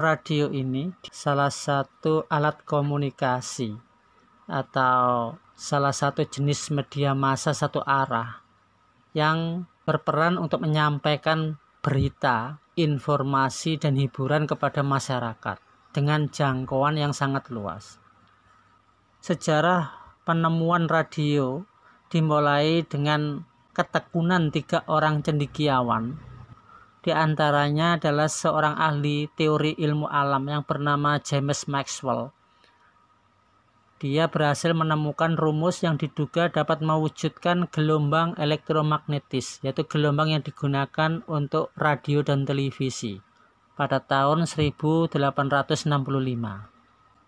Radio ini salah satu alat komunikasi atau salah satu jenis media massa satu arah yang berperan untuk menyampaikan berita, informasi, dan hiburan kepada masyarakat dengan jangkauan yang sangat luas. Sejarah penemuan radio dimulai dengan ketekunan 3 orang cendekiawan. Di antaranya adalah seorang ahli teori ilmu alam yang bernama James Maxwell. Dia berhasil menemukan rumus yang diduga dapat mewujudkan gelombang elektromagnetis, yaitu gelombang yang digunakan untuk radio dan televisi pada tahun 1865.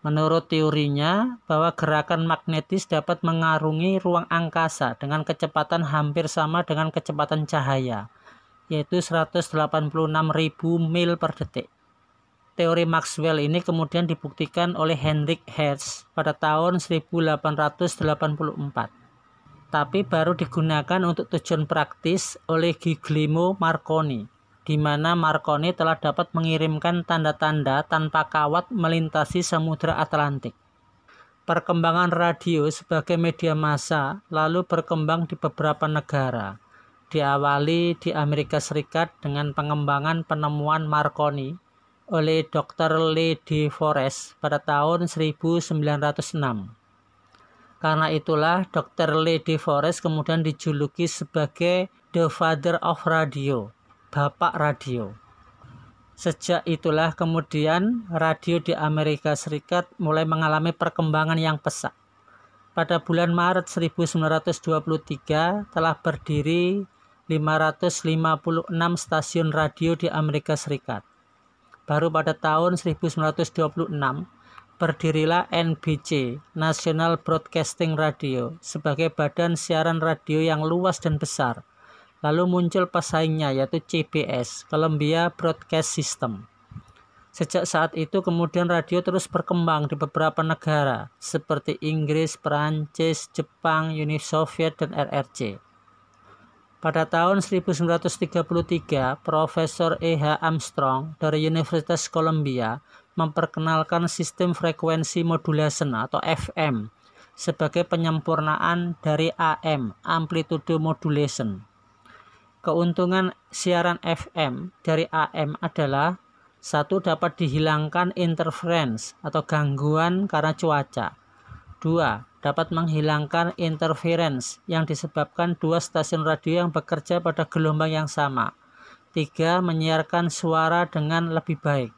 Menurut teorinya, bahwa gerakan magnetis dapat mengarungi ruang angkasa dengan kecepatan hampir sama dengan kecepatan cahaya, yaitu 186.000 mil per detik. Teori Maxwell ini kemudian dibuktikan oleh Heinrich Hertz pada tahun 1884. Tapi baru digunakan untuk tujuan praktis oleh Guglielmo Marconi, di mana Marconi telah dapat mengirimkan tanda-tanda tanpa kawat melintasi Samudra Atlantik. Perkembangan radio sebagai media massa lalu berkembang di beberapa negara. Diawali di Amerika Serikat dengan pengembangan penemuan Marconi oleh Dr. Lee De Forest pada tahun 1906. Karena itulah Dr. Lee De Forest kemudian dijuluki sebagai The Father of Radio, Bapak Radio. Sejak itulah kemudian radio di Amerika Serikat mulai mengalami perkembangan yang pesat. Pada bulan Maret 1923 telah berdiri 556 stasiun radio di Amerika Serikat. Baru pada tahun 1926 berdirilah NBC, National Broadcasting Radio, sebagai badan siaran radio yang luas dan besar. Lalu muncul pesaingnya yaitu CBS, Columbia Broadcast System. Sejak saat itu kemudian radio terus berkembang di beberapa negara seperti Inggris, Perancis, Jepang, Uni Soviet, dan RRC. Pada tahun 1933, Profesor E.H. Armstrong dari Universitas Columbia memperkenalkan sistem frekuensi modulation atau FM sebagai penyempurnaan dari AM, amplitude modulation. Keuntungan siaran FM dari AM adalah: 1. Dapat dihilangkan interference atau gangguan karena cuaca. 2. Dapat menghilangkan interference yang disebabkan 2 stasiun radio yang bekerja pada gelombang yang sama. 3. Menyiarkan suara dengan lebih baik.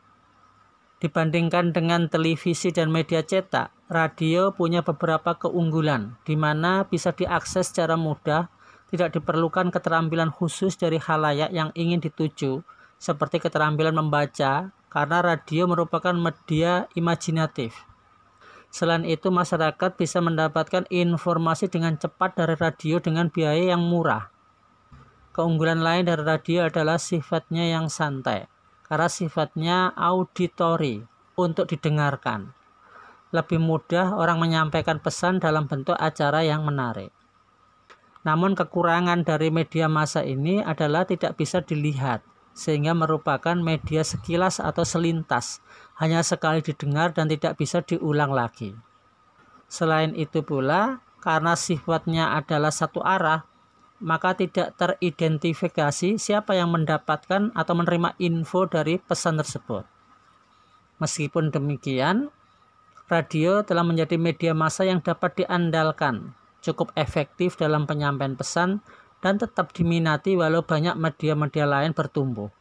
Dibandingkan dengan televisi dan media cetak, radio punya beberapa keunggulan, di mana bisa diakses secara mudah, tidak diperlukan keterampilan khusus dari khalayak yang ingin dituju, seperti keterampilan membaca, karena radio merupakan media imajinatif. Selain itu, masyarakat bisa mendapatkan informasi dengan cepat dari radio dengan biaya yang murah. Keunggulan lain dari radio adalah sifatnya yang santai, karena sifatnya auditory, untuk didengarkan. Lebih mudah orang menyampaikan pesan dalam bentuk acara yang menarik. Namun kekurangan dari media massa ini adalah tidak bisa dilihat, sehingga merupakan media sekilas atau selintas, hanya sekali didengar dan tidak bisa diulang lagi. Selain itu pula, karena sifatnya adalah satu arah, maka tidak teridentifikasi siapa yang mendapatkan atau menerima info dari pesan tersebut. Meskipun demikian, radio telah menjadi media massa yang dapat diandalkan, cukup efektif dalam penyampaian pesan, dan tetap diminati walau banyak media-media lain bertumbuh.